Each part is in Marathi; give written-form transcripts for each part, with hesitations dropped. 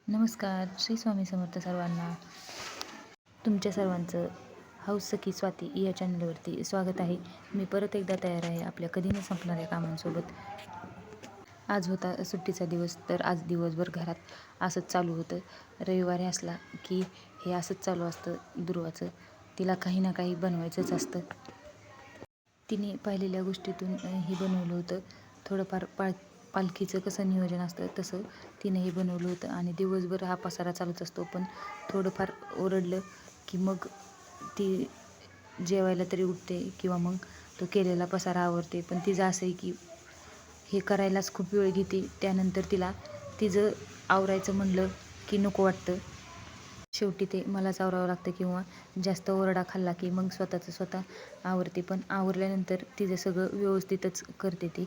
नमस्कार. श्री स्वामी समर्थ सर्वांना. तुमच्या सर्वांचं हौस सखी स्वाती या चॅनलवरती स्वागत आहे. मी परत एकदा तयार आहे आपल्या कधी न संपणाऱ्या कामांसोबत. आज होता सुट्टीचा दिवस, तर आज दिवसभर घरात असंच चालू होतं. रविवारी असला की हे असंच चालू असतं दुर्वाचं. तिला काही ना काही बनवायचंच असतं. तिने पाहिलेल्या गोष्टीतून हे बनवलं होतं. थोडंफार पालखीचं कसं नियोजन असतं तसं तिने हे बनवलं होतं. आणि दिवसभर हा पसारा चालूच असतो, पण थोडंफार ओरडलं की मग ती जेवायला तरी उठते किंवा मग तो केलेला पसारा आवरते. पण तिचं असं आहे की हे करायलाच खूप वेळ घेते. त्यानंतर तिला तिचं आवरायचं म्हणलं की नको वाटतं. शेवटी ते मलाच आवरावं लागतं किंवा जास्त ओरडा खाल्ला की मग स्वतःचं स्वतः आवरते. पण आवरल्यानंतर तिचं सगळं व्यवस्थितच करते ती.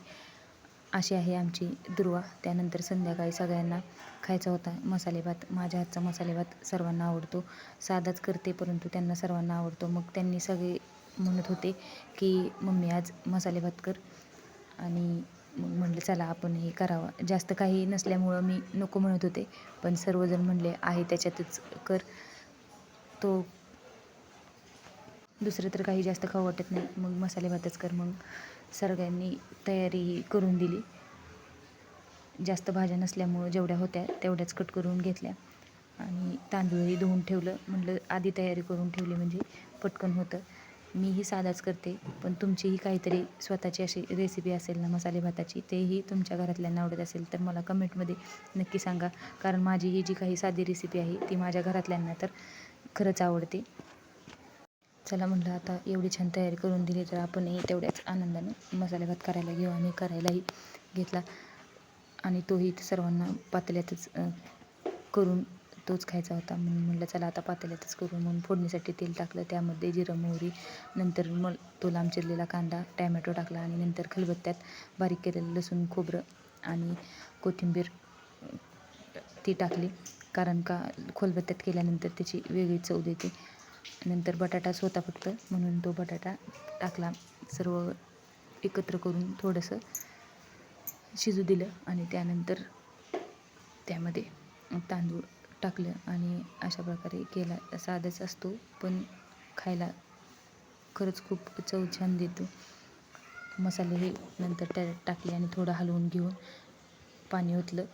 अशी आहे आमची दुर्वा. त्यानंतर संध्याकाळी सगळ्यांना खायचा होता मसाले भात. माझ्या हातचा मसाले भात सर्वांना आवडतो. साधाच करते परंतु त्यांना सर्वांना आवडतो. मग त्यांनी सगळे म्हणत होते की मम्मी आज मसाले भात कर. आणि मग म्हटलं चला आपण हे करावं. जास्त काही नसल्यामुळं मी नको म्हणत होते, पण सर्वजण म्हणले आहे त्याच्यातच कर. तो दुसरं तर काही जास्त खाऊ वाटत नाही, मग मसाले भातच कर. मग सगळ्यांनी तयारी करून दिली. जास्त भाज्या नसल्यामुळं जेवढ्या होत्या तेवढ्याच कट करून घेतल्या. आणि तांदूळही धुवून ठेवलं. म्हटलं आधी तयारी करून ठेवली म्हणजे पटकन होतं. मीही साधाच करते, पण तुमचीही काहीतरी स्वतःची अशी रेसिपी असेल ना मसाले भाताची, तेही तुमच्या घरातल्यांना आवडत असेल तर मला कमेंटमध्ये नक्की सांगा. कारण माझी ही जी काही साधी रेसिपी आहे ती माझ्या घरातल्यांना तर खरंच आवडते. चला म्हटलं आता एवढी छान तयारी करून दिली तर आपणही तेवढ्याच आनंदाने मसाले भात करायला घेऊ. आणि करायलाही घेतला. आणि तोही सर्वांना पातेल्यातच करून तोच खायचा होता. म्हणून म्हटलं चला आता पातेल्यातच करू. म्हणून फोडणीसाठी तेल टाकलं, त्यामध्ये जिरं मोहरी, नंतर मग तो लांब चिरलेला कांदा टॅमॅटो टाकला आणि नंतर खलबत्त्यात बारीक केलेलं लसूण खोबरं आणि कोथिंबीर ती टाकली. कारण का खलबत्त्यात केल्यानंतर त्याची वेगळी चव देते. नंतर बटाटाच होता फक्त म्हणून तो बटाटा टाकला. सर्व एकत्र करून थोडंसं शिजू दिलं आणि त्यानंतर त्यामध्ये तांदूळ टाकलं आणि अशा प्रकारे केला. साधाच असतो पण खायला खरंच खूप चव छान देतो. मसाले हे नंतर त्यात टाकले आणि थोडं हलवून घेऊन पाणी ओतलं.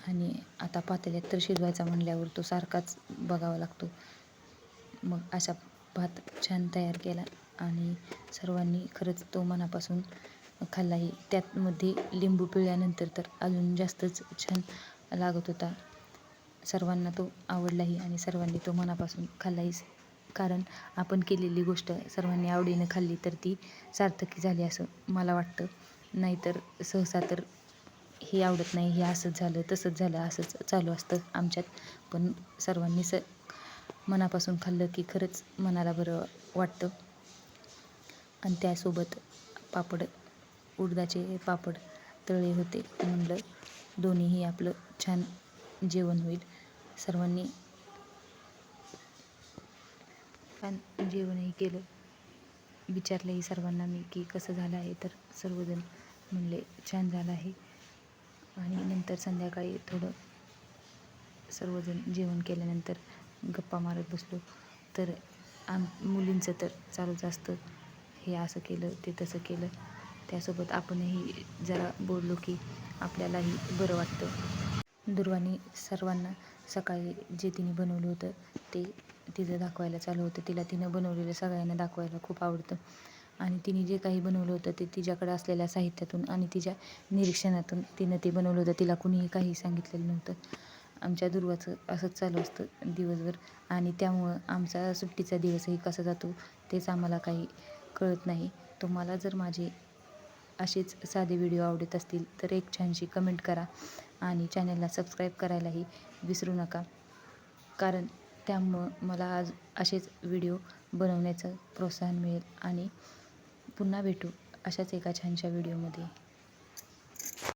आणि आता पातेल्यात तर शिजवायचा म्हणल्यावर तो सारखाच बघावा लागतो. मग असा भात छान तयार केला आणि सर्वांनी खरंच तो मनापासून खाल्लाही. त्यातमध्ये लिंबू पिळल्यानंतर तर अजून जास्तच छान लागत होता. सर्वांना तो आवडलाही आणि सर्वांनी तो मनापासून खाल्लाही. कारण आपण केलेली गोष्ट सर्वांनी आवडीनं खाल्ली तर ती सार्थकी झाली असं मला वाटतं. नाहीतर सहसा तर हे आवडत नाही, हे असंच झालं तसंच झालं असंच चालू असतं आमच्यात. पण सर्वांनी मनापासून खाल्लं की खरंच मनाला बरं वाटतं. आणि त्यासोबत पापड, उडदाचे पापड तळले होते. म्हणलं दोन्हीही आपलं छान जेवण होईल. सर्वांनी छान जेवणही केलं. विचारलंही सर्वांना मी की कसं झालं आहे, तर सर्वजण म्हणले छान झालं आहे. आणि नंतर संध्याकाळी थोडं सर्वजण जेवण केल्यानंतर गप्पा मारत बसलो. तर मुलींचं तर चालूच असतं, हे असं केलं ते तसं केलं. त्यासोबत आपणही जरा बोललो की आपल्यालाही बरं वाटतं. दुर्वानी सर्वांना सकाळी जे तिने बनवलं होतं ते तिचं दाखवायला चालू होतं. तिला तिनं बनवलेलं सगळ्यांना दाखवायला खूप आवडतं. आणि तिने जे काही बनवलं होतं ते तिच्याकडे असलेल्या साहित्यातून आणि तिच्या निरीक्षणातून तिनं ते बनवलं होतं. तिला कुणीही काही सांगितलेलं नव्हतं. आमच्या दुर्वाचं असंच चालू असतं दिवसभर. आणि त्यामुळं आमचा सुट्टीचा दिवसही कसा जातो तेच आम्हाला काही कळत नाही. तुम्हाला जर माझे असेच साधे व्हिडिओ आवडत असतील तर एक छानशी कमेंट करा आणि चॅनलला सबस्क्राईब करायलाही विसरू नका. कारण त्यामुळं मला आज असेच व्हिडिओ बनवण्याचं प्रोत्साहन मिळेल. आणि पुन्हा भेटू अशाच एका छानशा व्हिडिओमध्ये.